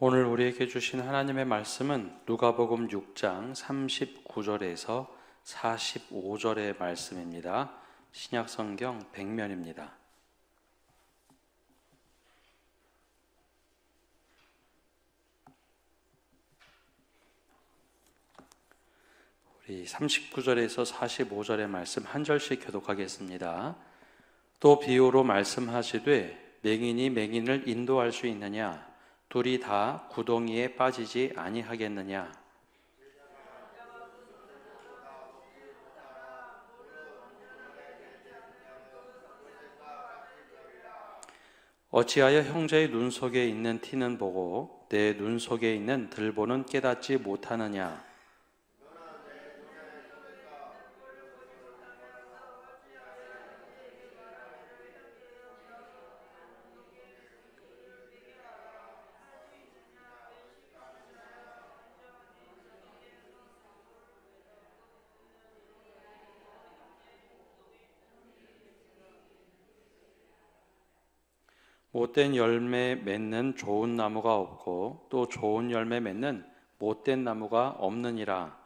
오늘 우리에게 주신 하나님의 말씀은 누가복음 6장 39절에서 45절의 말씀입니다. 신약성경 100면입니다. 우리 39절에서 45절의 말씀 한 절씩 교독하겠습니다. 또 비유로 말씀하시되 맹인이 맹인을 인도할 수 있느냐? 둘이 다 구덩이에 빠지지 아니하겠느냐? 어찌하여 형제의 눈 속에 있는 티는 보고 내 눈 속에 있는 들보는 깨닫지 못하느냐? 못된 열매 맺는 좋은 나무가 없고 또 좋은 열매 맺는 못된 나무가 없느니라.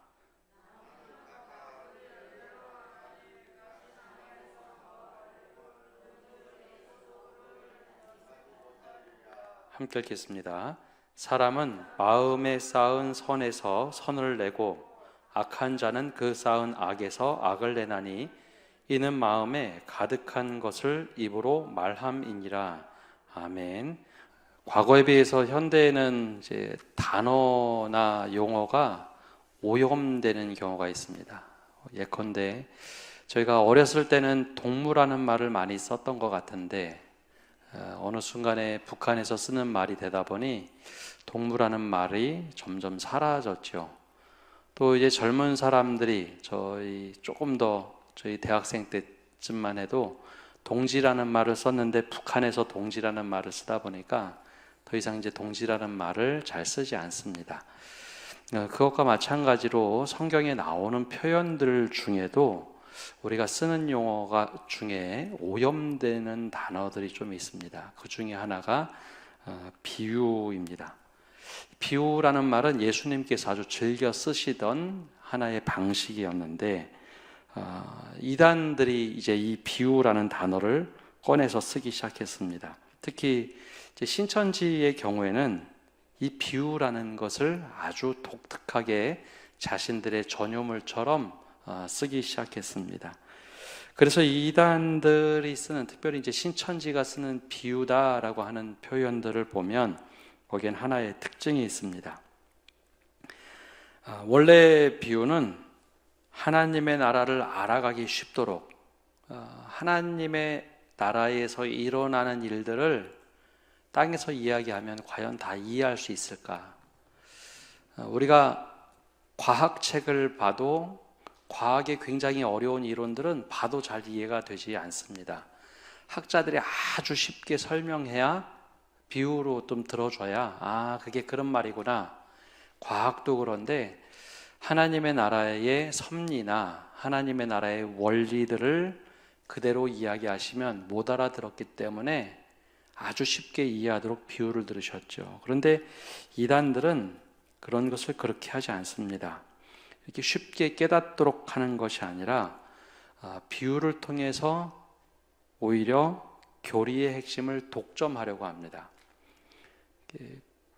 함께 읽겠습니다. 사람은 마음에 쌓은 선에서 선을 내고 악한 자는 그 쌓은 악에서 악을 내나니 이는 마음에 가득한 것을 입으로 말함이니라. 아멘. 과거에 비해서 현대에는 이제 단어나 용어가 오염되는 경우가 있습니다. 예컨대 저희가 어렸을 때는 동무라는 말을 많이 썼던 것 같은데 어느 순간에 북한에서 쓰는 말이 되다 보니 동무라는 말이 점점 사라졌죠. 또 이제 젊은 사람들이 조금 더 저희 대학생 때쯤만 해도 동지라는 말을 썼는데 북한에서 동지라는 말을 쓰다 보니까 더 이상 이제 동지라는 말을 잘 쓰지 않습니다. 그것과 마찬가지로 성경에 나오는 표현들 중에도 우리가 쓰는 용어가 중에 오염되는 단어들이 좀 있습니다. 그 중에 하나가 비유입니다. 비유라는 말은 예수님께서 아주 즐겨 쓰시던 하나의 방식이었는데 이단들이 이제 이 비유라는 단어를 꺼내서 쓰기 시작했습니다. 특히 이제 신천지의 경우에는 이 비유라는 것을 아주 독특하게 자신들의 전유물처럼 쓰기 시작했습니다. 그래서 이단들이 쓰는, 특별히 이제 신천지가 쓰는 비유다라고 하는 표현들을 보면 거기엔 하나의 특징이 있습니다. 원래 비유는 하나님의 나라를 알아가기 쉽도록 하나님의 나라에서 일어나는 일들을 땅에서 이야기하면 과연 다 이해할 수 있을까? 우리가 과학책을 봐도 과학의 굉장히 어려운 이론들은 봐도 잘 이해가 되지 않습니다. 학자들이 아주 쉽게 설명해야 비유로 좀 들어줘야 그게 그런 말이구나. 과학도 그런데 하나님의 나라의 섭리나 하나님의 나라의 원리들을 그대로 이야기하시면 못 알아들었기 때문에 아주 쉽게 이해하도록 비유를 들으셨죠. 그런데 이단들은 그런 것을 그렇게 하지 않습니다. 이렇게 쉽게 깨닫도록 하는 것이 아니라 비유를 통해서 오히려 교리의 핵심을 독점하려고 합니다.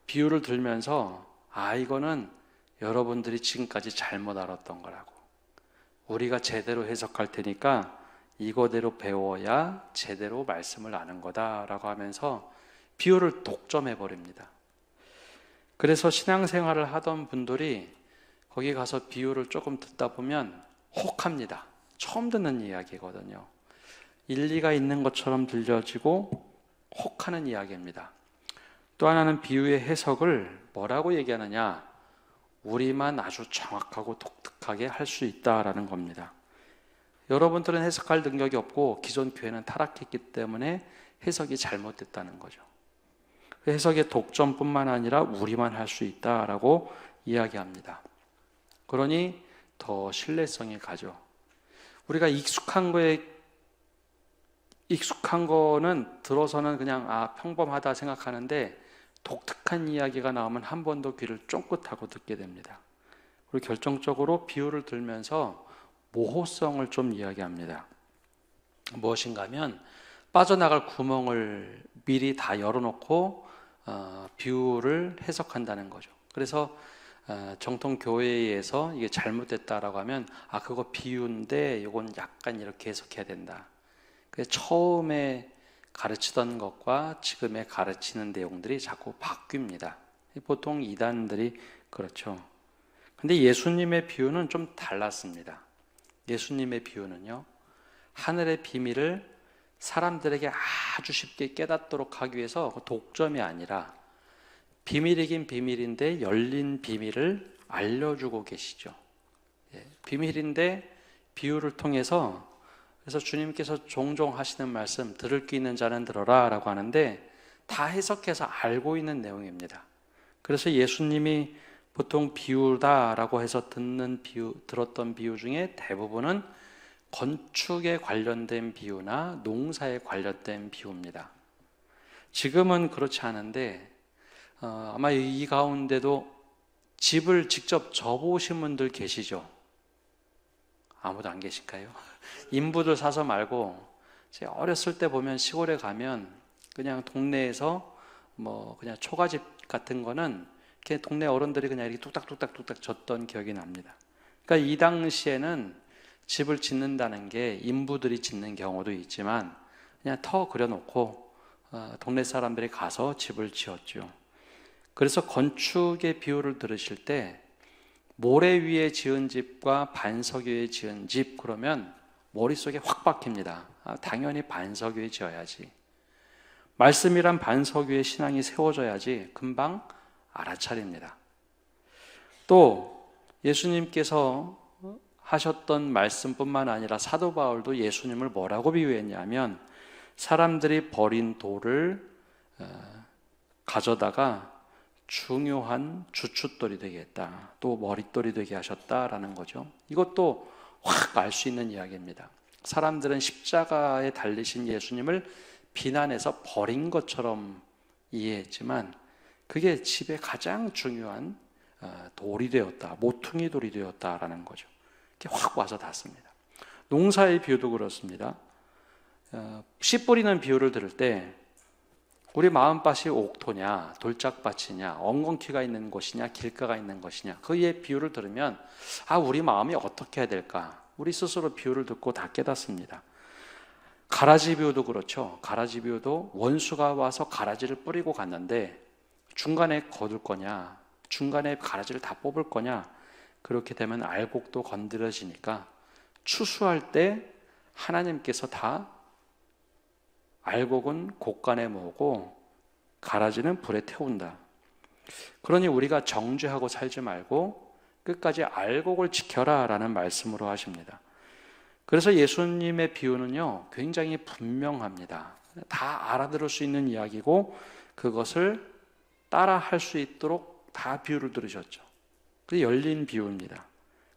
비유를 들면서 이거는 여러분들이 지금까지 잘못 알았던 거라고, 우리가 제대로 해석할 테니까 이거대로 배워야 제대로 말씀을 아는 거다라고 하면서 비유를 독점해 버립니다. 그래서 신앙생활을 하던 분들이 거기 가서 비유를 조금 듣다 보면 혹합니다. 처음 듣는 이야기거든요. 일리가 있는 것처럼 들려지고 혹하는 이야기입니다. 또 하나는 비유의 해석을 뭐라고 얘기하느냐, 우리만 아주 정확하고 독특하게 할 수 있다라는 겁니다. 여러분들은 해석할 능력이 없고 기존 교회는 타락했기 때문에 해석이 잘못됐다는 거죠. 해석의 독점뿐만 아니라 우리만 할 수 있다라고 이야기합니다. 그러니 더 신뢰성이 가죠. 우리가 익숙한 거는 들어서는 그냥 평범하다 생각하는데 독특한 이야기가 나오면 한 번 더 귀를 쫑긋하고 듣게 됩니다. 그리고 결정적으로 비유를 들면서 모호성을 좀 이야기합니다. 무엇인가 하면 빠져나갈 구멍을 미리 다 열어놓고 비유를 해석한다는 거죠. 그래서 정통 교회에서 이게 잘못됐다라고 하면 그거 비유인데 이건 약간 이렇게 해석해야 된다. 그래서 처음에 가르치던 것과 지금에 가르치는 내용들이 자꾸 바뀝니다. 보통 이단들이 그렇죠. 근데 예수님의 비유는 좀 달랐습니다. 예수님의 비유는요, 하늘의 비밀을 사람들에게 아주 쉽게 깨닫도록 하기 위해서 독점이 아니라 비밀이긴 비밀인데 열린 비밀을 알려주고 계시죠. 비밀인데 비유를 통해서, 그래서 주님께서 종종 하시는 말씀, 들을 귀 있는 자는 들어라 라고 하는데 다 해석해서 알고 있는 내용입니다. 그래서 예수님이 보통 비유다라고 해서 들었던 비유 중에 대부분은 건축에 관련된 비유나 농사에 관련된 비유입니다. 지금은 그렇지 않은데 아마 이 가운데도 집을 직접 져보신 분들 계시죠? 아무도 안 계실까요? 인부들 사서 말고, 제가 어렸을 때 보면 시골에 가면 그냥 동네에서 그냥 초가집 같은 거는 이렇게 동네 어른들이 그냥 이렇게 뚝딱뚝딱 졌던 기억이 납니다. 그러니까 이 당시에는 집을 짓는다는 게 인부들이 짓는 경우도 있지만 그냥 터 그려놓고 동네 사람들이 가서 집을 지었죠. 그래서 건축의 비유를 들으실 때 모래 위에 지은 집과 반석 위에 지은 집 그러면 머릿속에 확 박힙니다. 당연히 반석 위에 지어야지. 말씀이란 반석 위에 신앙이 세워져야지 금방 알아차립니다. 또 예수님께서 하셨던 말씀뿐만 아니라 사도 바울도 예수님을 뭐라고 비유했냐면 사람들이 버린 돌을 가져다가 중요한 주춧돌이 되게 했다. 또 머릿돌이 되게 하셨다라는 거죠. 이것도 확 알 수 있는 이야기입니다. 사람들은 십자가에 달리신 예수님을 비난해서 버린 것처럼 이해했지만 그게 집에 가장 중요한 돌이 되었다. 모퉁이 돌이 되었다라는 거죠. 이렇게 확 와서 닿습니다. 농사의 비유도 그렇습니다. 씨 뿌리는 비유를 들을 때 우리 마음밭이 옥토냐 돌짝밭이냐 엉겅퀴가 있는 곳이냐 길가가 있는 것이냐 그의 비유를 들으면 우리 마음이 어떻게 해야 될까 우리 스스로 비유를 듣고 다 깨닫습니다. 가라지 비유도 그렇죠. 가라지 비유도 원수가 와서 가라지를 뿌리고 갔는데 중간에 거둘 거냐 중간에 가라지를 다 뽑을 거냐 그렇게 되면 알곡도 건드려지니까 추수할 때 하나님께서 다 알곡은 곡간에 모으고 가라지는 불에 태운다. 그러니 우리가 정죄하고 살지 말고 끝까지 알곡을 지켜라 라는 말씀으로 하십니다. 그래서 예수님의 비유는요 굉장히 분명합니다. 다 알아들을 수 있는 이야기고 그것을 따라 할 수 있도록 다 비유를 들으셨죠. 그게 열린 비유입니다.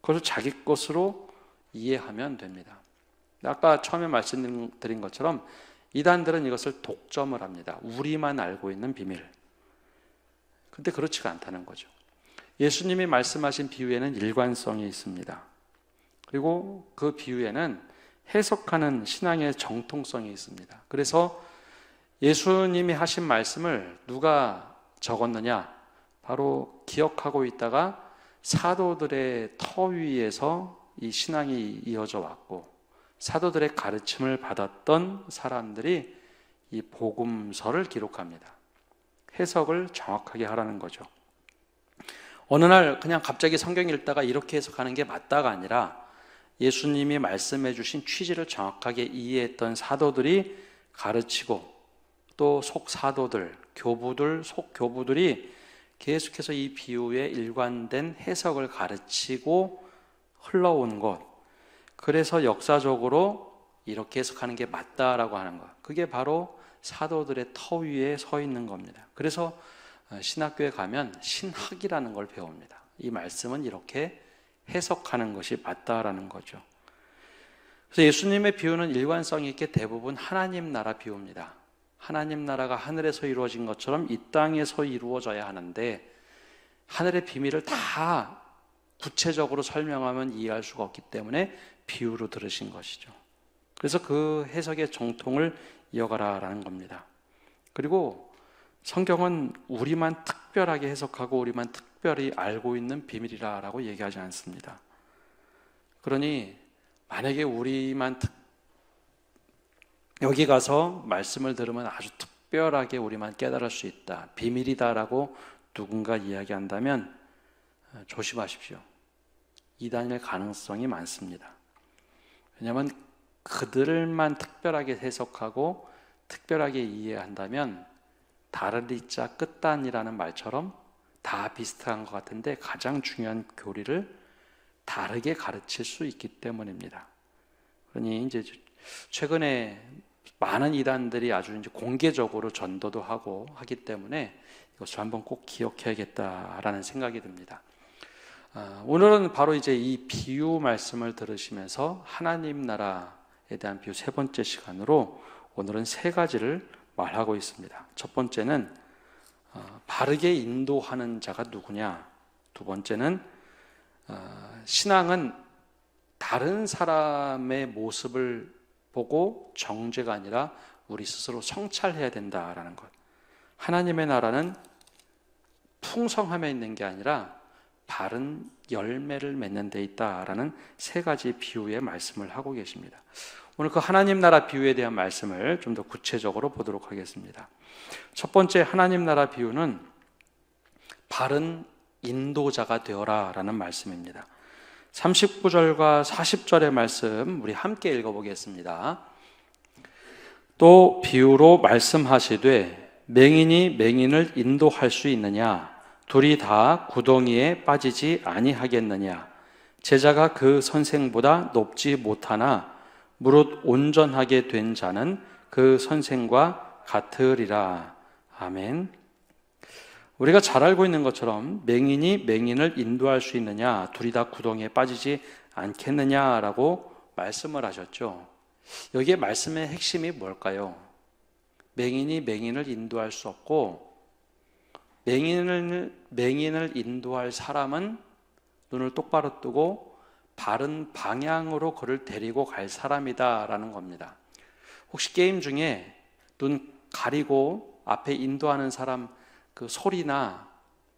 그것을 자기 것으로 이해하면 됩니다. 아까 처음에 말씀드린 것처럼 이단들은 이것을 독점을 합니다. 우리만 알고 있는 비밀. 근데 그렇지가 않다는 거죠. 예수님이 말씀하신 비유에는 일관성이 있습니다. 그리고 그 비유에는 해석하는 신앙의 정통성이 있습니다. 그래서 예수님이 하신 말씀을 누가 적었느냐? 바로 기억하고 있다가 사도들의 터 위에서 이 신앙이 이어져 왔고 사도들의 가르침을 받았던 사람들이 이 복음서를 기록합니다. 해석을 정확하게 하라는 거죠. 어느 날 그냥 갑자기 성경 읽다가 이렇게 해석하는 게 맞다가 아니라 예수님이 말씀해 주신 취지를 정확하게 이해했던 사도들이 가르치고 또 속사도들, 교부들, 속교부들이 계속해서 이 비유의 일관된 해석을 가르치고 흘러온 것. 그래서 역사적으로 이렇게 해석하는 게 맞다라고 하는 것. 그게 바로 사도들의 터 위에 서 있는 겁니다. 그래서 신학교에 가면 신학이라는 걸 배웁니다. 이 말씀은 이렇게 해석하는 것이 맞다라는 거죠. 그래서 예수님의 비유는 일관성 있게 대부분 하나님 나라 비유입니다. 하나님 나라가 하늘에서 이루어진 것처럼 이 땅에서 이루어져야 하는데 하늘의 비밀을 다 구체적으로 설명하면 이해할 수가 없기 때문에 비유로 들으신 것이죠. 그래서 그 해석의 정통을 이어가라라는 겁니다. 그리고 성경은 우리만 특별하게 해석하고 우리만 특별히 알고 있는 비밀이라고 얘기하지 않습니다. 그러니 만약에 우리만 여기 가서 말씀을 들으면 아주 특별하게 우리만 깨달을 수 있다, 비밀이다라고 누군가 이야기한다면 조심하십시오. 이단일 가능성이 많습니다. 왜냐하면 그들만 특별하게 해석하고 특별하게 이해한다면 다르리자 끝단이라는 말처럼 다 비슷한 것 같은데 가장 중요한 교리를 다르게 가르칠 수 있기 때문입니다. 그러니 이제 최근에 많은 이단들이 아주 이제 공개적으로 전도도 하고 하기 때문에 이것을 한번 꼭 기억해야겠다라는 생각이 듭니다. 오늘은 바로 이제 이 비유 말씀을 들으시면서 하나님 나라에 대한 비유 세 번째 시간으로 오늘은 세 가지를 말하고 있습니다. 첫 번째는 바르게 인도하는 자가 누구냐? 두 번째는 신앙은 다른 사람의 모습을 보고 정죄가 아니라 우리 스스로 성찰해야 된다라는 것. 하나님의 나라는 풍성함에 있는 게 아니라 바른 열매를 맺는 데 있다라는 세 가지 비유의 말씀을 하고 계십니다. 오늘 그 하나님 나라 비유에 대한 말씀을 좀 더 구체적으로 보도록 하겠습니다. 첫 번째 하나님 나라 비유는 바른 인도자가 되어라라는 말씀입니다. 39절과 40절의 말씀 우리 함께 읽어보겠습니다. 또 비유로 말씀하시되 맹인이 맹인을 인도할 수 있느냐? 둘이 다 구덩이에 빠지지 아니하겠느냐? 제자가 그 선생보다 높지 못하나 무릇 온전하게 된 자는 그 선생과 같으리라. 아멘. 우리가 잘 알고 있는 것처럼 맹인이 맹인을 인도할 수 있느냐, 둘이 다 구덩이에 빠지지 않겠느냐라고 말씀을 하셨죠. 여기에 말씀의 핵심이 뭘까요? 맹인이 맹인을 인도할 수 없고 맹인을 인도할 사람은 눈을 똑바로 뜨고 바른 방향으로 그를 데리고 갈 사람이다라는 겁니다. 혹시 게임 중에 눈 가리고 앞에 인도하는 사람 그 소리나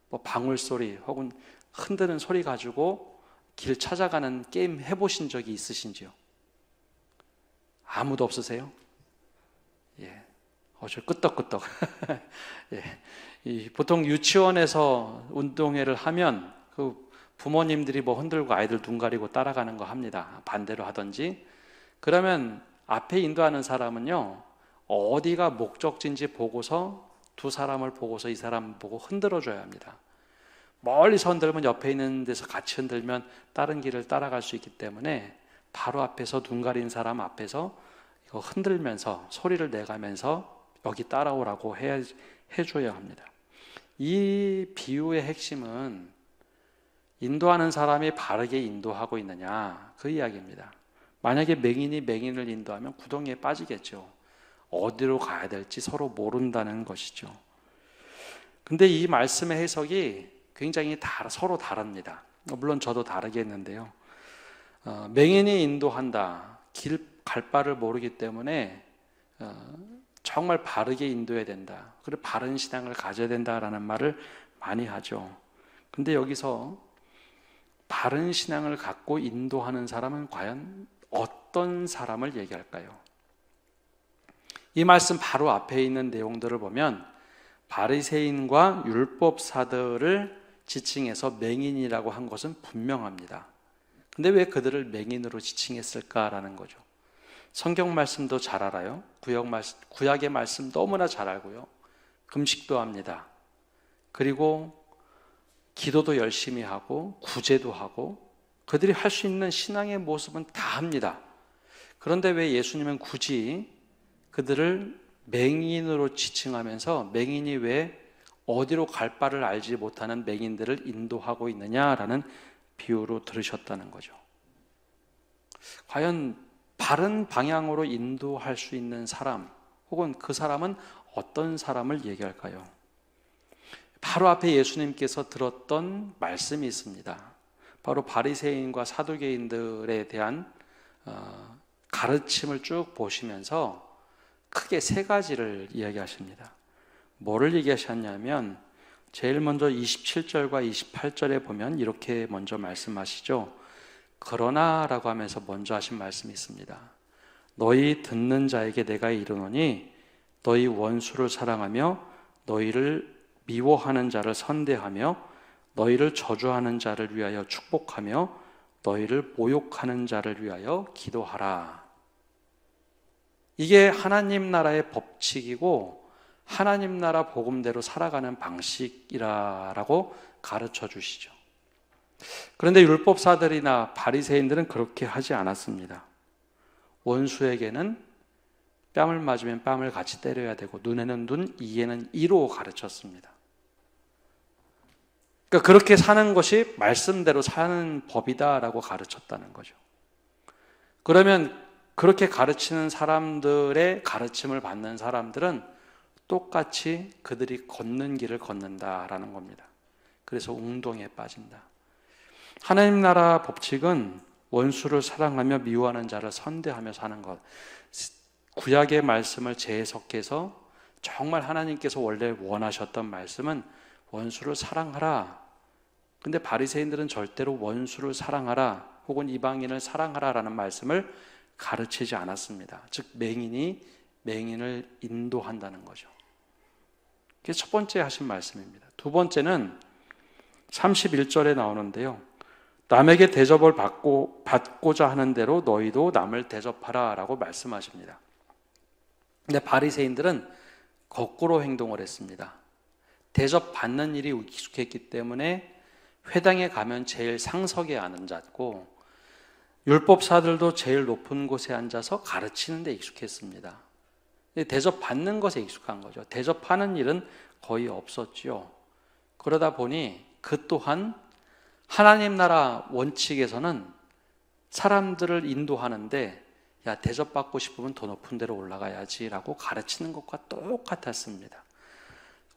뭐 방울 소리 혹은 흔드는 소리 가지고 길 찾아가는 게임 해보신 적이 있으신지요? 아무도 없으세요? 예, 저 끄떡끄떡. 예, 보통 유치원에서 운동회를 하면 그 부모님들이 뭐 흔들고 아이들 눈 가리고 따라가는 거 합니다. 반대로 하든지. 그러면 앞에 인도하는 사람은요, 어디가 목적지인지 보고서 두 사람을 보고서 이 사람 보고 흔들어줘야 합니다. 멀리서 흔들면 옆에 있는 데서 같이 흔들면 다른 길을 따라갈 수 있기 때문에 바로 앞에서 눈 가린 사람 앞에서 이거 흔들면서 소리를 내가면서 여기 따라오라고 해줘야 합니다. 이 비유의 핵심은 인도하는 사람이 바르게 인도하고 있느냐 그 이야기입니다. 만약에 맹인이 맹인을 인도하면 구덩이에 빠지겠죠. 어디로 가야 될지 서로 모른다는 것이죠. 근데 이 말씀의 해석이 굉장히 서로 다릅니다. 물론 저도 다르겠는데요. 맹인이 인도한다. 갈 바를 모르기 때문에 정말 바르게 인도해야 된다. 그리고 바른 신앙을 가져야 된다라는 말을 많이 하죠. 근데 여기서 바른 신앙을 갖고 인도하는 사람은 과연 어떤 사람을 얘기할까요? 이 말씀 바로 앞에 있는 내용들을 보면 바리새인과 율법사들을 지칭해서 맹인이라고 한 것은 분명합니다. 근데 왜 그들을 맹인으로 지칭했을까라는 거죠. 성경 말씀도 잘 알아요. 구약의 말씀 너무나 잘 알고요. 금식도 합니다. 그리고 기도도 열심히 하고 구제도 하고 그들이 할 수 있는 신앙의 모습은 다 합니다. 그런데 왜 예수님은 굳이 그들을 맹인으로 지칭하면서 맹인이 왜 어디로 갈 바를 알지 못하는 맹인들을 인도하고 있느냐라는 비유로 들으셨다는 거죠. 과연 바른 방향으로 인도할 수 있는 사람 혹은 그 사람은 어떤 사람을 얘기할까요? 바로 앞에 예수님께서 들었던 말씀이 있습니다. 바로 바리새인과 사두개인들에 대한 가르침을 쭉 보시면서 크게 세 가지를 이야기하십니다. 뭐를 얘기하셨냐면 제일 먼저 27절과 28절에 보면 이렇게 먼저 말씀하시죠. 그러나 라고 하면서 먼저 하신 말씀이 있습니다. 너희 듣는 자에게 내가 이르노니 너희 원수를 사랑하며 너희를 미워하는 자를 선대하며 너희를 저주하는 자를 위하여 축복하며 너희를 모욕하는 자를 위하여 기도하라. 이게 하나님 나라의 법칙이고 하나님 나라 복음대로 살아가는 방식이라고 가르쳐 주시죠. 그런데 율법사들이나 바리새인들은 그렇게 하지 않았습니다. 원수에게는 뺨을 맞으면 뺨을 같이 때려야 되고 눈에는 눈, 이에는 이로 가르쳤습니다. 그러니까 그렇게 사는 것이 말씀대로 사는 법이다라고 가르쳤다는 거죠. 그러면 그렇게 가르치는 사람들의 가르침을 받는 사람들은 똑같이 그들이 걷는 길을 걷는다라는 겁니다. 그래서 웅동에 빠진다. 하나님 나라 법칙은 원수를 사랑하며 미워하는 자를 선대하며 사는 것. 구약의 말씀을 재해석해서 정말 하나님께서 원래 원하셨던 말씀은 원수를 사랑하라. 근데 바리새인들은 절대로 원수를 사랑하라 혹은 이방인을 사랑하라라는 말씀을 가르치지 않았습니다. 즉 맹인이 맹인을 인도한다는 거죠. 그게 첫 번째 하신 말씀입니다. 두 번째는 31절에 나오는데요. 남에게 대접을 받고자 하는 대로 너희도 남을 대접하라 라고 말씀하십니다. 근데 바리새인들은 거꾸로 행동을 했습니다. 대접받는 일이 익숙했기 때문에 회당에 가면 제일 상석에 앉았고 율법사들도 제일 높은 곳에 앉아서 가르치는 데 익숙했습니다. 대접받는 것에 익숙한 거죠. 대접하는 일은 거의 없었죠. 그러다 보니 그 또한 하나님 나라 원칙에서는 사람들을 인도하는데 야, 대접받고 싶으면 더 높은 데로 올라가야지 라고 가르치는 것과 똑같았습니다.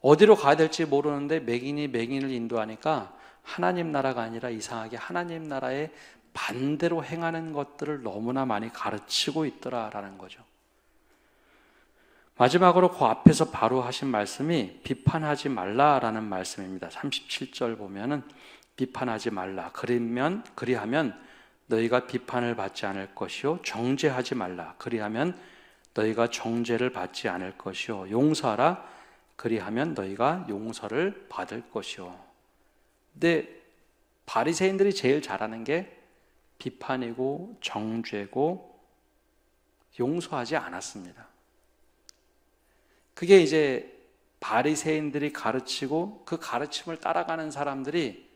어디로 가야 될지 모르는데 맹인이 맹인을 인도하니까 하나님 나라가 아니라 이상하게 하나님 나라의 반대로 행하는 것들을 너무나 많이 가르치고 있더라라는 거죠. 마지막으로 그 앞에서 바로 하신 말씀이 비판하지 말라라는 말씀입니다. 37절 보면은 비판하지 말라. 그리하면 너희가 비판을 받지 않을 것이요. 정죄하지 말라. 그리하면 너희가 정죄를 받지 않을 것이요. 용서하라. 그리하면 너희가 용서를 받을 것이요. 근데 바리새인들이 제일 잘하는 게 비판이고 정죄고 용서하지 않았습니다. 그게 이제 바리새인들이 가르치고 그 가르침을 따라가는 사람들이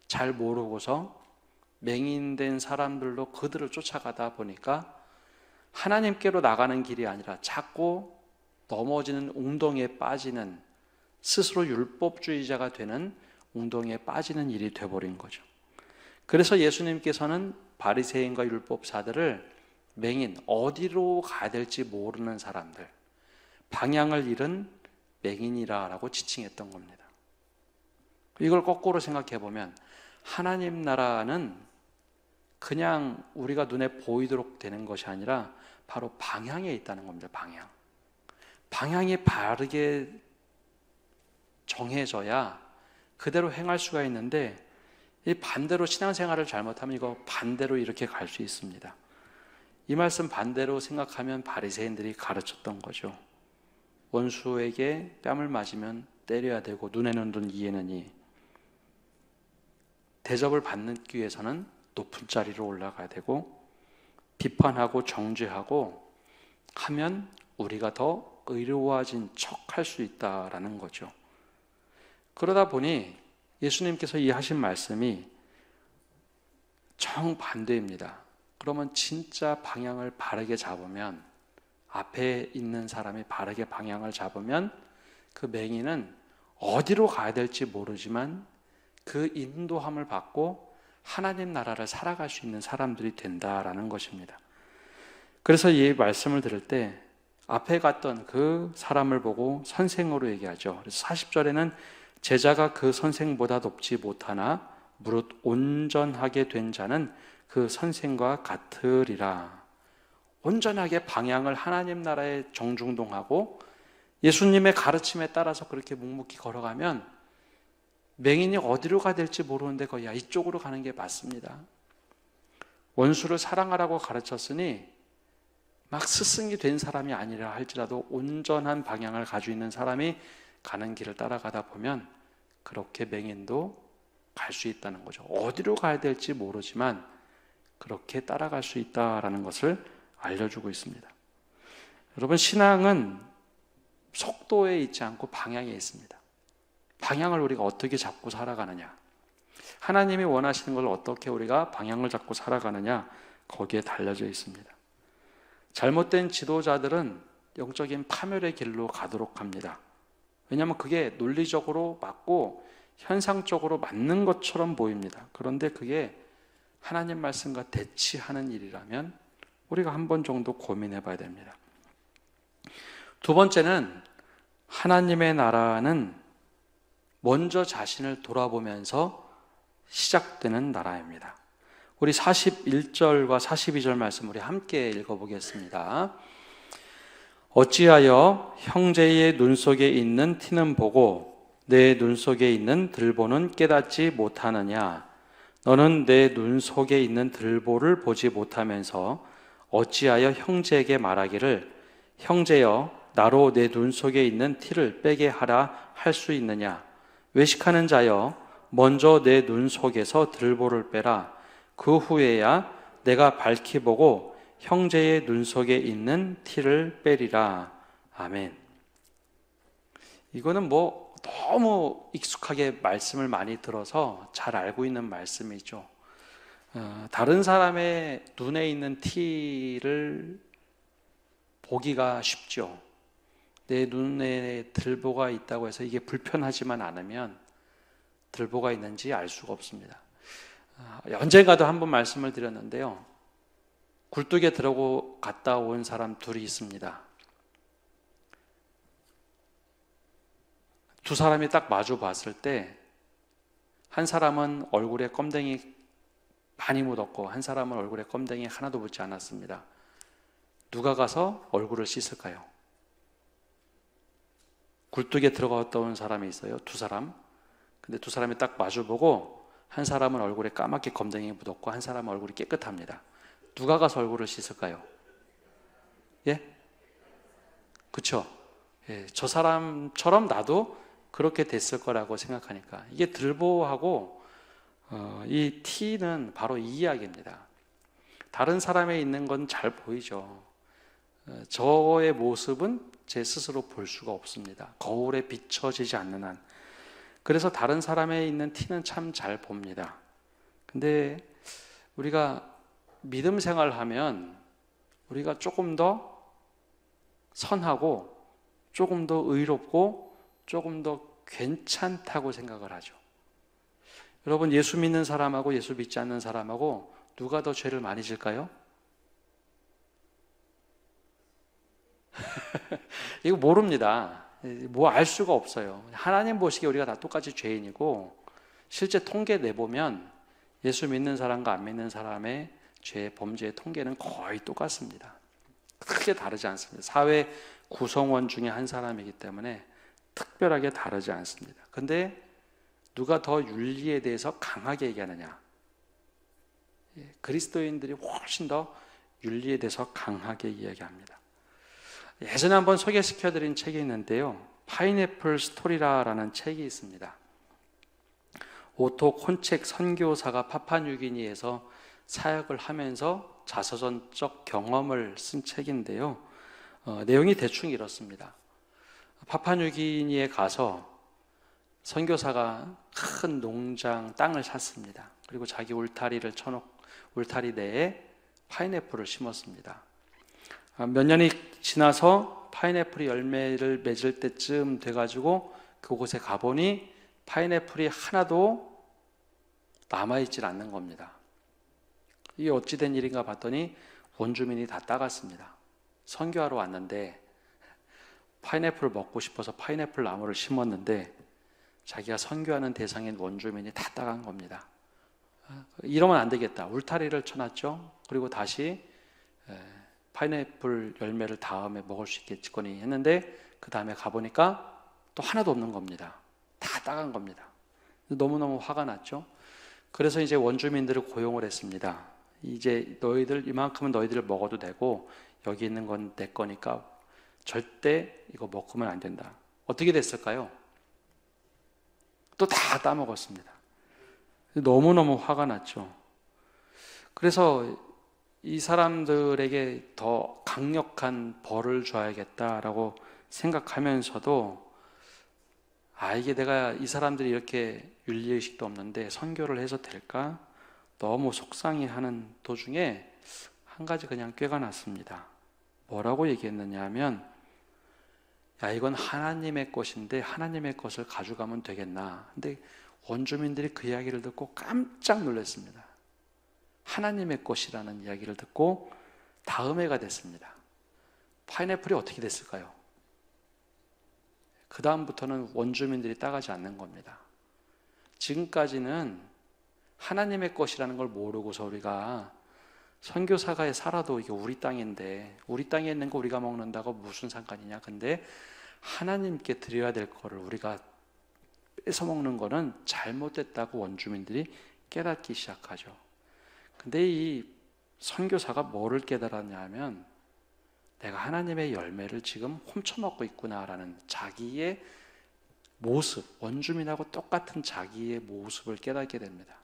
잘 모르고서 맹인된 사람들로 그들을 쫓아가다 보니까 하나님께로 나가는 길이 아니라 자꾸 넘어지는 웅덩이에 빠지는 스스로 율법주의자가 되는 웅덩이에 빠지는 일이 돼버린 거죠. 그래서 예수님께서는 바리새인과 율법사들을 맹인, 어디로 가야 될지 모르는 사람들, 방향을 잃은 맹인이라고 지칭했던 겁니다. 이걸 거꾸로 생각해 보면 하나님 나라는 그냥 우리가 눈에 보이도록 되는 것이 아니라 바로 방향에 있다는 겁니다. 방향이 바르게 정해져야 그대로 행할 수가 있는데 이 반대로 신앙생활을 잘못하면 이거 반대로 이렇게 갈 수 있습니다. 이 말씀 반대로 생각하면 바리새인들이 가르쳤던 거죠. 원수에게 뺨을 맞으면 때려야 되고 눈에는 눈, 이에는 이. 대접을 받는 위해서는 높은 자리로 올라가야 되고 비판하고 정죄하고 하면 우리가 더 의로워진 척 할 수 있다라는 거죠. 그러다 보니 예수님께서 이 하신 말씀이 정반대입니다. 그러면 진짜 방향을 바르게 잡으면 앞에 있는 사람이 바르게 방향을 잡으면 그 맹인은 어디로 가야 될지 모르지만 그 인도함을 받고 하나님 나라를 살아갈 수 있는 사람들이 된다라는 것입니다. 그래서 이 말씀을 들을 때 앞에 갔던 그 사람을 보고 선생으로 얘기하죠. 그래서 40절에는 제자가 그 선생보다 높지 못하나 무릇 온전하게 된 자는 그 선생과 같으리라. 온전하게 방향을 하나님 나라에 정중동하고 예수님의 가르침에 따라서 그렇게 묵묵히 걸어가면 맹인이 어디로 가야 될지 모르는데 거야 이쪽으로 가는 게 맞습니다. 원수를 사랑하라고 가르쳤으니 막 스승이 된 사람이 아니라 할지라도 온전한 방향을 가지고 있는 사람이 가는 길을 따라가다 보면 그렇게 맹인도 갈 수 있다는 거죠. 어디로 가야 될지 모르지만 그렇게 따라갈 수 있다라는 것을 알려주고 있습니다. 여러분, 신앙은 속도에 있지 않고 방향에 있습니다. 방향을 우리가 어떻게 잡고 살아가느냐, 하나님이 원하시는 걸 어떻게 우리가 방향을 잡고 살아가느냐, 거기에 달려져 있습니다. 잘못된 지도자들은 영적인 파멸의 길로 가도록 합니다. 왜냐하면 그게 논리적으로 맞고 현상적으로 맞는 것처럼 보입니다. 그런데 그게 하나님 말씀과 대치하는 일이라면 우리가 한 번 정도 고민해 봐야 됩니다. 두 번째는 하나님의 나라는 먼저 자신을 돌아보면서 시작되는 나라입니다. 우리 41절과 42절 말씀 우리 함께 읽어보겠습니다. 어찌하여 형제의 눈 속에 있는 티는 보고 내 눈 속에 있는 들보는 깨닫지 못하느냐? 너는 내 눈 속에 있는 들보를 보지 못하면서 어찌하여 형제에게 말하기를 형제여 나로 내 눈 속에 있는 티를 빼게 하라 할 수 있느냐? 외식하는 자여 먼저 내 눈 속에서 들보를 빼라. 그 후에야 내가 밝히 보고 형제의 눈 속에 있는 티를 빼리라. 아멘. 이거는 너무 익숙하게 말씀을 많이 들어서 잘 알고 있는 말씀이죠. 다른 사람의 눈에 있는 티를 보기가 쉽죠. 내 눈에 들보가 있다고 해서 이게 불편하지만 않으면 들보가 있는지 알 수가 없습니다. 언젠가도 한번 말씀을 드렸는데요. 굴뚝에 들어갔다 온 사람 둘이 있습니다. 두 사람이 딱 마주 봤을 때 한 사람은 얼굴에 껌댕이 많이 묻었고 한 사람은 얼굴에 껌댕이 하나도 묻지 않았습니다. 누가 가서 얼굴을 씻을까요? 굴뚝에 들어갔다 온 사람이 있어요. 두 사람. 근데 두 사람이 딱 마주보고 한 사람은 얼굴에 까맣게 검댕이 묻었고 한 사람은 얼굴이 깨끗합니다. 누가 가서 얼굴을 씻을까요? 예? 그쵸? 예, 저 사람처럼 나도 그렇게 됐을 거라고 생각하니까 이게 들보하고 이 티는 바로 이 이야기입니다. 다른 사람에 있는 건 잘 보이죠. 저의 모습은 제 스스로 볼 수가 없습니다. 거울에 비춰지지 않는 한. 그래서 다른 사람에 있는 티는 참 잘 봅니다. 근데 우리가 믿음 생활하면 우리가 조금 더 선하고 조금 더 의롭고 조금 더 괜찮다고 생각을 하죠. 여러분, 예수 믿는 사람하고 예수 믿지 않는 사람하고 누가 더 죄를 많이 질까요? 이거 모릅니다. 알 수가 없어요. 하나님 보시기에 우리가 다 똑같이 죄인이고 실제 통계 내보면 예수 믿는 사람과 안 믿는 사람의 죄, 범죄의 통계는 거의 똑같습니다. 크게 다르지 않습니다. 사회 구성원 중에 한 사람이기 때문에 특별하게 다르지 않습니다. 근데 누가 더 윤리에 대해서 강하게 얘기하느냐? 그리스도인들이 훨씬 더 윤리에 대해서 강하게 이야기합니다. 예전에 한번 소개시켜드린 책이 있는데요. 파인애플 스토리라는 책이 있습니다. 오토 콘책 선교사가 파푸아뉴기니에서 사역을 하면서 자서전적 경험을 쓴 책인데요. 내용이 대충 이렇습니다. 파푸아뉴기니에 가서 선교사가 큰 농장 땅을 샀습니다. 그리고 자기 울타리를 울타리 내에 파인애플을 심었습니다. 몇 년이 지나서 파인애플이 열매를 맺을 때쯤 돼가지고 그곳에 가보니 파인애플이 하나도 남아있질 않는 겁니다. 이게 어찌된 일인가 봤더니 원주민이 다 따갔습니다. 선교하러 왔는데 파인애플을 먹고 싶어서 파인애플 나무를 심었는데 자기가 선교하는 대상인 원주민이 다 따간 겁니다. 이러면 안 되겠다. 울타리를 쳐놨죠. 그리고 다시 파인애플 열매를 다음에 먹을 수 있겠거니 했는데 그 다음에 가보니까 또 하나도 없는 겁니다. 다 따간 겁니다. 너무너무 화가 났죠. 그래서 이제 원주민들을 고용을 했습니다. 이제 너희들 이만큼은 너희들 먹어도 되고 여기 있는 건 내 거니까 절대 이거 먹으면 안 된다. 어떻게 됐을까요? 또 다 따먹었습니다. 너무너무 화가 났죠. 그래서 이 사람들에게 더 강력한 벌을 줘야겠다라고 생각하면서도 이게 내가 이 사람들이 이렇게 윤리의식도 없는데 선교를 해서 될까? 너무 속상해하는 도중에 한 가지 그냥 꾀가 났습니다. 뭐라고 얘기했느냐 하면 야, 이건 하나님의 것인데 하나님의 것을 가져가면 되겠나? 근데 원주민들이 그 이야기를 듣고 깜짝 놀랐습니다. 하나님의 것이라는 이야기를 듣고 다음 해가 됐습니다. 파인애플이 어떻게 됐을까요? 그 다음부터는 원주민들이 따가지 않는 겁니다. 지금까지는 하나님의 것이라는 걸 모르고서 우리가 선교사가에 살아도 이게 우리 땅인데 우리 땅에 있는 거 우리가 먹는다고 무슨 상관이냐. 근데 하나님께 드려야 될 거를 우리가 뺏어 먹는 거는 잘못됐다고 원주민들이 깨닫기 시작하죠. 근데 이 선교사가 뭐를 깨달았냐 하면 내가 하나님의 열매를 지금 훔쳐먹고 있구나라는 자기의 모습, 원주민하고 똑같은 자기의 모습을 깨닫게 됩니다.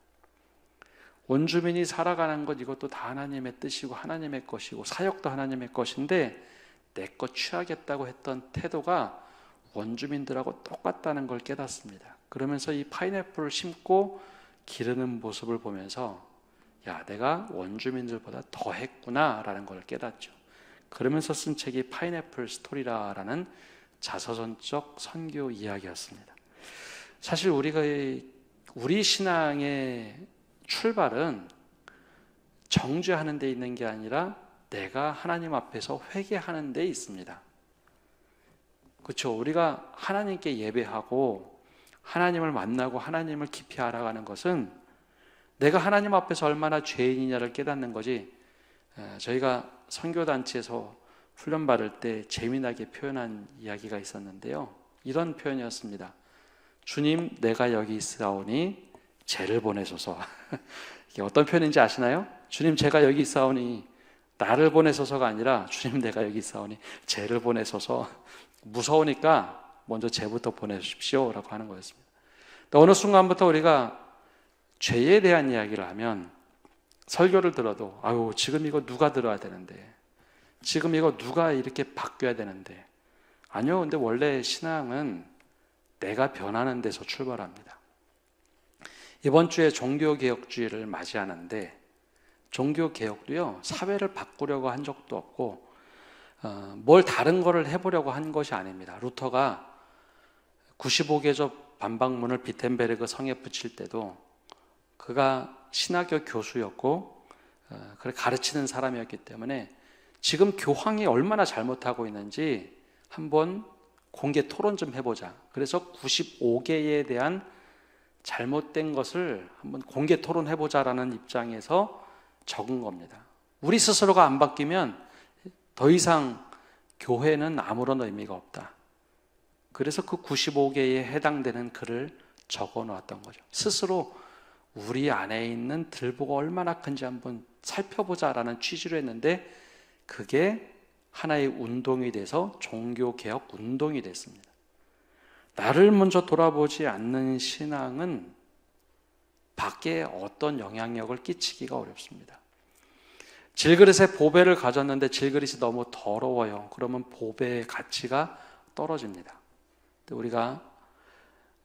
원주민이 살아가는 것 이것도 다 하나님의 뜻이고 하나님의 것이고 사역도 하나님의 것인데 내 것 취하겠다고 했던 태도가 원주민들하고 똑같다는 걸 깨닫습니다. 그러면서 이 파인애플을 심고 기르는 모습을 보면서 야, 내가 원주민들보다 더 했구나라는 걸 깨닫죠. 그러면서 쓴 책이 파인애플 스토리라라는 자서전적 선교 이야기였습니다. 사실 우리 신앙의 출발은 정죄하는 데 있는 게 아니라 내가 하나님 앞에서 회개하는 데 있습니다. 그렇죠? 우리가 하나님께 예배하고 하나님을 만나고 하나님을 깊이 알아가는 것은 내가 하나님 앞에서 얼마나 죄인이냐를 깨닫는 거지. 저희가 선교단체에서 훈련 받을 때 재미나게 표현한 이야기가 있었는데요. 이런 표현이었습니다. 주님, 내가 여기 있사오니 죄를 보내소서. 이게 어떤 표현인지 아시나요? 주님, 제가 여기 있사오니 나를 보내소서가 아니라 주님, 내가 여기 있사오니 죄를 보내소서. 무서우니까 먼저 죄부터 보내주십시오 라고 하는 거였습니다. 어느 순간부터 우리가 죄에 대한 이야기를 하면 설교를 들어도 지금 이거 누가 들어야 되는데, 지금 이거 누가 이렇게 바뀌어야 되는데. 아니요, 근데 원래 신앙은 내가 변하는 데서 출발합니다. 이번 주에 종교개혁주의를 맞이하는데 종교개혁도요, 사회를 바꾸려고 한 적도 없고 뭘 다른 거를 해보려고 한 것이 아닙니다. 루터가 95개조 반박문을 비텐베르그 성에 붙일 때도 그가 신학교 교수였고 그걸 가르치는 사람이었기 때문에 지금 교황이 얼마나 잘못하고 있는지 한번 공개 토론 좀 해보자. 그래서 95개에 대한 잘못된 것을 한번 공개 토론해보자라는 입장에서 적은 겁니다. 우리 스스로가 안 바뀌면 더 이상 교회는 아무런 의미가 없다. 그래서 그 95개에 해당되는 글을 적어 놓았던 거죠. 스스로 우리 안에 있는 들보가 얼마나 큰지 한번 살펴보자라는 취지로 했는데 그게 하나의 운동이 돼서 종교개혁 운동이 됐습니다. 나를 먼저 돌아보지 않는 신앙은 밖에 어떤 영향력을 끼치기가 어렵습니다. 질그릇에 보배를 가졌는데 질그릇이 너무 더러워요. 그러면 보배의 가치가 떨어집니다.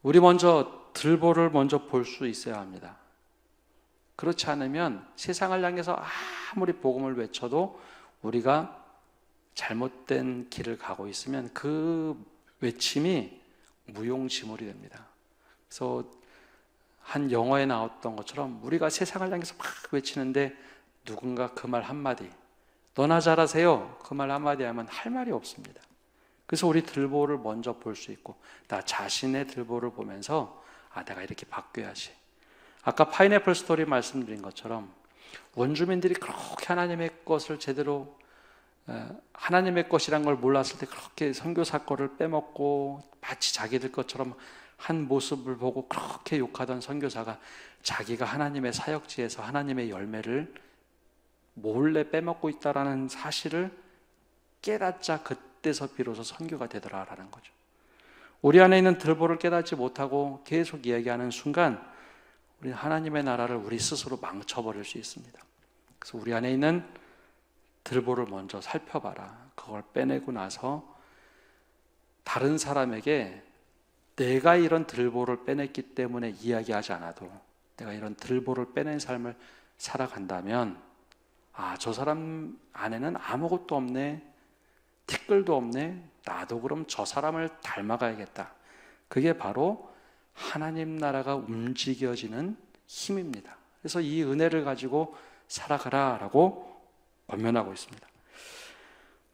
우리 먼저 들보를 먼저 볼 수 있어야 합니다. 그렇지 않으면 세상을 향해서 아무리 복음을 외쳐도 우리가 잘못된 길을 가고 있으면 그 외침이 무용지물이 됩니다. 그래서 한 영화에 나왔던 것처럼 우리가 세상을 향해서 막 외치는데 누군가 그 말 한마디, 너나 잘하세요, 그 말 한마디 하면 할 말이 없습니다. 그래서 우리 들보를 먼저 볼 수 있고 나 자신의 들보를 보면서 내가 이렇게 바뀌어야지. 아까 파인애플 스토리 말씀드린 것처럼 원주민들이 그렇게 하나님의 것을 제대로 하나님의 것이란 걸 몰랐을 때 그렇게 선교사 거를 빼먹고 마치 자기들 것처럼 한 모습을 보고 그렇게 욕하던 선교사가 자기가 하나님의 사역지에서 하나님의 열매를 몰래 빼먹고 있다라는 사실을 깨닫자 그때서 비로소 선교가 되더라라는 거죠. 우리 안에 있는 들보를 깨닫지 못하고 계속 이야기하는 순간 우리 하나님의 나라를 우리 스스로 망쳐버릴 수 있습니다. 그래서 우리 안에 있는 들보를 먼저 살펴봐라. 그걸 빼내고 나서 다른 사람에게 내가 이런 들보를 빼냈기 때문에 이야기하지 않아도 내가 이런 들보를 빼낸 삶을 살아간다면 저 사람 안에는 아무것도 없네, 티끌도 없네, 나도 그럼 저 사람을 닮아가야겠다. 그게 바로 하나님 나라가 움직여지는 힘입니다. 그래서 이 은혜를 가지고 살아가라 라고 권면하고 있습니다.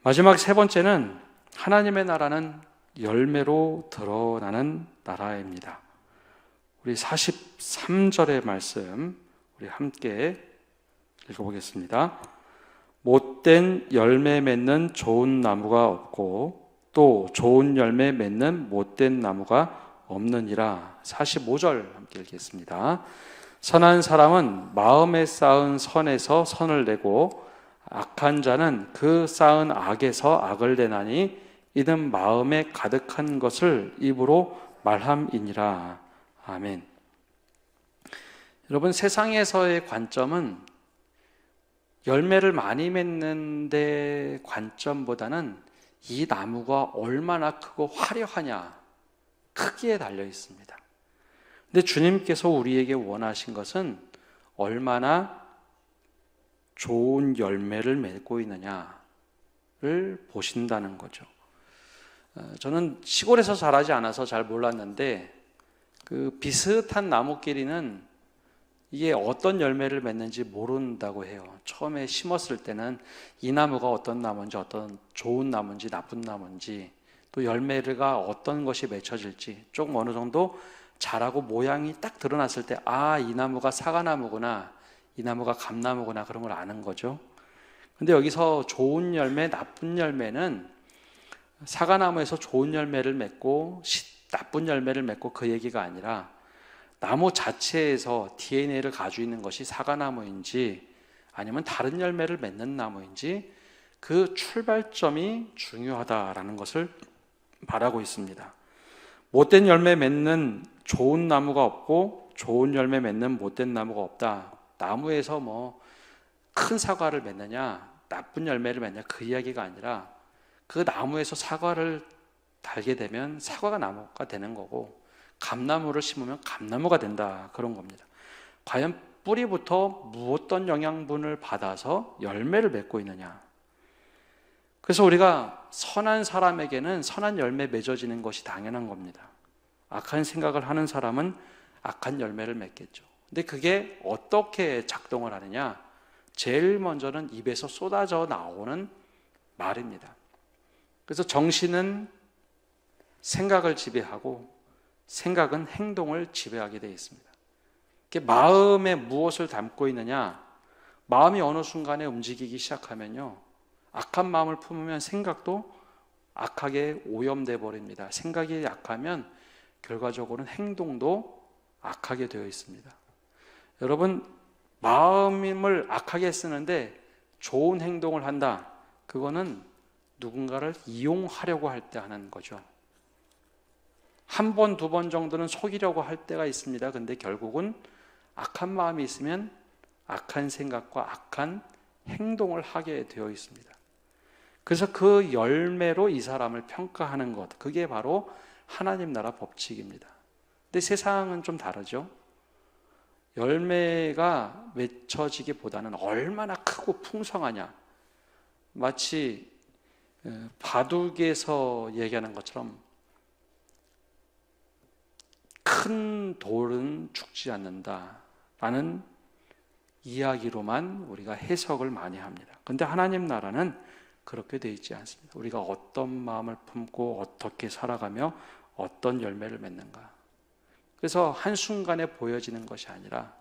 마지막 세 번째는 하나님의 나라는 열매로 드러나는 나라입니다. 우리 43절의 말씀 우리 함께 읽어보겠습니다. 못된 열매 맺는 좋은 나무가 없고 또 좋은 열매 맺는 못된 나무가 없느니라. 45절 함께 읽겠습니다. 선한 사람은 마음에 쌓은 선에서 선을 내고 악한 자는 그 쌓은 악에서 악을 내나니 이는 마음에 가득한 것을 입으로 말함이니라. 아멘. 여러분, 세상에서의 관점은 열매를 많이 맺는 데 관점보다는 이 나무가 얼마나 크고 화려하냐, 크기에 달려 있습니다. 근데 주님께서 우리에게 원하신 것은 얼마나 좋은 열매를 맺고 있느냐를 보신다는 거죠. 저는 시골에서 자라지 않아서 잘 몰랐는데 그 비슷한 나무끼리는 이게 어떤 열매를 맺는지 모른다고 해요. 처음에 심었을 때는 이 나무가 어떤 나무인지, 어떤 좋은 나무인지 나쁜 나무인지, 또 열매가 어떤 것이 맺혀질지 조금 어느 정도 자라고 모양이 딱 드러났을 때 이 나무가 사과나무구나, 이 나무가 감나무구나, 그런 걸 아는 거죠. 근데 여기서 좋은 열매, 나쁜 열매는 사과나무에서 좋은 열매를 맺고 나쁜 열매를 맺고 그 얘기가 아니라 나무 자체에서 DNA를 가지고 있는 것이 사과나무인지 아니면 다른 열매를 맺는 나무인지 그 출발점이 중요하다라는 것을 말하고 있습니다. 못된 열매 맺는 좋은 나무가 없고 좋은 열매 맺는 못된 나무가 없다. 나무에서 큰 사과를 맺느냐 나쁜 열매를 맺느냐 그 이야기가 아니라 그 나무에서 사과를 달게 되면 사과가 나무가 되는 거고 감나무를 심으면 감나무가 된다, 그런 겁니다. 과연 뿌리부터 무엇던 영양분을 받아서 열매를 맺고 있느냐. 그래서 우리가 선한 사람에게는 선한 열매 맺어지는 것이 당연한 겁니다. 악한 생각을 하는 사람은 악한 열매를 맺겠죠. 근데 그게 어떻게 작동을 하느냐? 제일 먼저는 입에서 쏟아져 나오는 말입니다. 그래서 정신은 생각을 지배하고 생각은 행동을 지배하게 되어 있습니다. 마음에 무엇을 담고 있느냐? 마음이 어느 순간에 움직이기 시작하면요, 악한 마음을 품으면 생각도 악하게 오염돼 버립니다. 생각이 약하면 결과적으로는 행동도 악하게 되어 있습니다. 여러분, 마음을 악하게 쓰는데 좋은 행동을 한다. 그거는 누군가를 이용하려고 할 때 하는 거죠. 한 번, 두 번 정도는 속이려고 할 때가 있습니다. 근데 결국은 악한 마음이 있으면 악한 생각과 악한 행동을 하게 되어 있습니다. 그래서 그 열매로 이 사람을 평가하는 것, 그게 바로 하나님 나라 법칙입니다. 근데 세상은 좀 다르죠. 열매가 맺혀지기보다는 얼마나 크고 풍성하냐, 마치 바둑에서 얘기하는 것처럼 큰 돌은 죽지 않는다라는 이야기로만 우리가 해석을 많이 합니다. 그런데 하나님 나라는 그렇게 되어 있지 않습니다. 우리가 어떤 마음을 품고 어떻게 살아가며 어떤 열매를 맺는가. 그래서 한순간에 보여지는 것이 아니라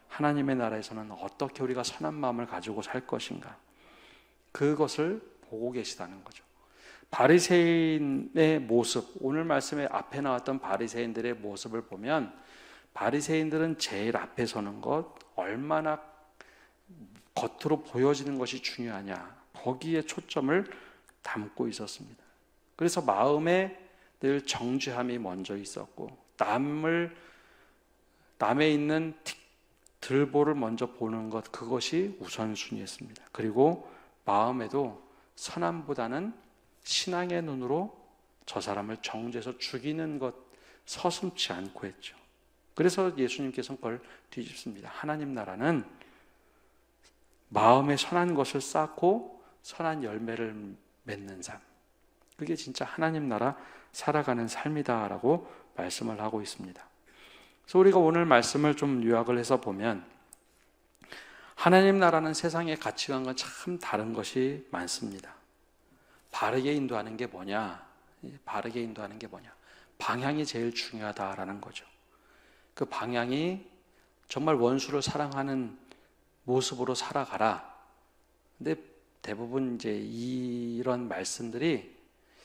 하나님의 나라에서는 어떻게 우리가 선한 마음을 가지고 살 것인가, 그것을 보고 계시다는 거죠. 바리새인의 모습, 오늘 말씀에 앞에 나왔던 바리새인들의 모습을 보면 바리새인들은 제일 앞에 서는 것, 얼마나 겉으로 보여지는 것이 중요하냐, 거기에 초점을 담고 있었습니다. 그래서 마음에 늘 정죄함이 먼저 있었고, 남에 있는 들보를 먼저 보는 것, 그것이 우선순위였습니다. 그리고 마음에도 선함보다는 신앙의 눈으로 저 사람을 정죄해서 죽이는 것 서슴지 않고 했죠. 그래서 예수님께서는 그걸 뒤집습니다. 하나님 나라는 마음에 선한 것을 쌓고 선한 열매를 맺는 삶, 그게 진짜 하나님 나라 살아가는 삶이다라고 말씀을 하고 있습니다. 그래서 우리가 오늘 말씀을 좀 요약을 해서 보면, 하나님 나라는 세상의 가치관과 참 다른 것이 많습니다. 바르게 인도하는 게 뭐냐? 바르게 인도하는 게 뭐냐? 방향이 제일 중요하다라는 거죠. 그 방향이 정말 원수를 사랑하는 모습으로 살아가라. 근데 대부분 이제 이런 말씀들이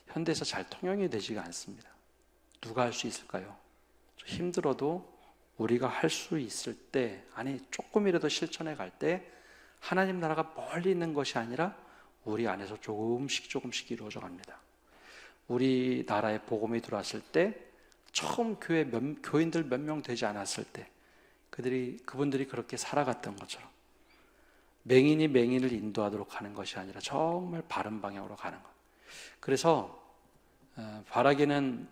현대에서 잘 통용이 되지가 않습니다. 누가 할 수 있을까요? 힘들어도 우리가 할 수 있을 때, 아니 조금이라도 실천해 갈 때 하나님 나라가 멀리 있는 것이 아니라 우리 안에서 조금씩 이루어져 갑니다. 우리나라에 복음이 들어왔을 때, 처음 교인들 몇 명 되지 않았을 때 그분들이 그렇게 살아갔던 것처럼 맹인이 맹인을 인도하도록 하는 것이 아니라 정말 바른 방향으로 가는 것. 그래서 바라기는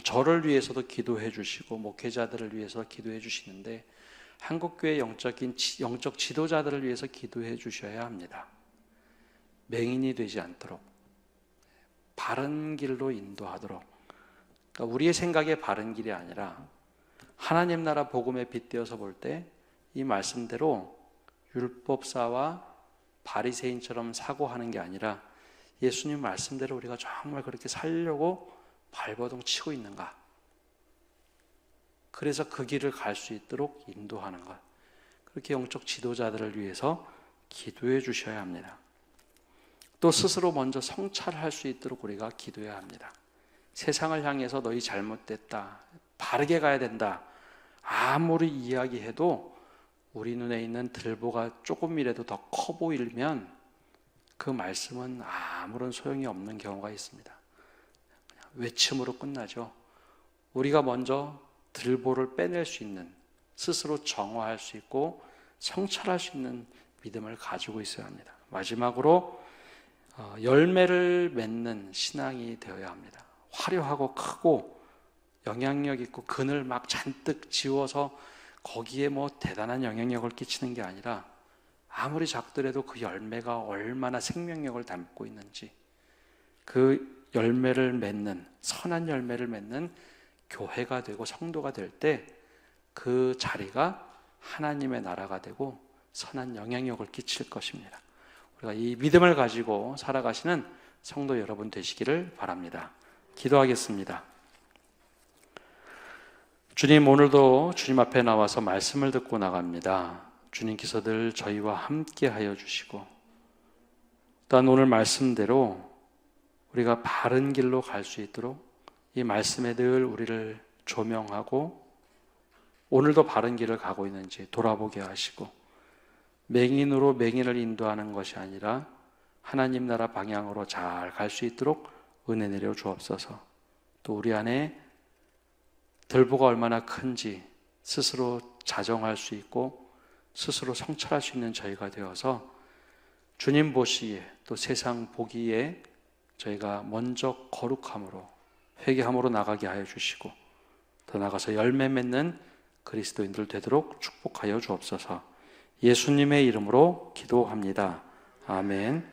저를 위해서도 기도해 주시고 목회자들을 위해서 기도해 주시는데, 한국교회 영적 지도자들을 위해서 기도해 주셔야 합니다. 맹인이 되지 않도록, 바른 길로 인도하도록. 그러니까 우리의 생각에 바른 길이 아니라 하나님 나라 복음에 빗대어서 볼 때 이 말씀대로 율법사와 바리새인처럼 사고하는 게 아니라 예수님 말씀대로 우리가 정말 그렇게 살려고 발버둥 치고 있는가, 그래서 그 길을 갈 수 있도록 인도하는 것, 그렇게 영적 지도자들을 위해서 기도해 주셔야 합니다. 또 스스로 먼저 성찰할 수 있도록 우리가 기도해야 합니다. 세상을 향해서 너희 잘못됐다, 바르게 가야 된다, 아무리 이야기해도 우리 눈에 있는 들보가 조금이라도 더 커 보이면 그 말씀은 아무런 소용이 없는 경우가 있습니다. 그냥 외침으로 끝나죠. 우리가 먼저 들보를 빼낼 수 있는, 스스로 정화할 수 있고 성찰할 수 있는 믿음을 가지고 있어야 합니다. 마지막으로 열매를 맺는 신앙이 되어야 합니다. 화려하고 크고 영향력 있고 그늘 막 잔뜩 지워서 거기에 대단한 영향력을 끼치는 게 아니라, 아무리 작더라도 그 열매가 얼마나 생명력을 담고 있는지, 그 열매를 맺는, 선한 열매를 맺는 교회가 되고 성도가 될 때 그 자리가 하나님의 나라가 되고 선한 영향력을 끼칠 것입니다. 우리가 이 믿음을 가지고 살아가시는 성도 여러분 되시기를 바랍니다. 기도하겠습니다. 주님, 오늘도 주님 앞에 나와서 말씀을 듣고 나갑니다. 주님께서 늘 저희와 함께 하여 주시고, 또한 오늘 말씀대로 우리가 바른 길로 갈 수 있도록 이 말씀에 늘 우리를 조명하고, 오늘도 바른 길을 가고 있는지 돌아보게 하시고, 맹인으로 맹인을 인도하는 것이 아니라 하나님 나라 방향으로 잘 갈 수 있도록 은혜 내려 주옵소서. 또 우리 안에 들보가 얼마나 큰지 스스로 자정할 수 있고 스스로 성찰할 수 있는 저희가 되어서 주님 보시기에, 또 세상 보기에 저희가 먼저 거룩함으로, 회개함으로 나가게 하여 주시고, 더 나아가서 열매 맺는 그리스도인들 되도록 축복하여 주옵소서. 예수님의 이름으로 기도합니다. 아멘.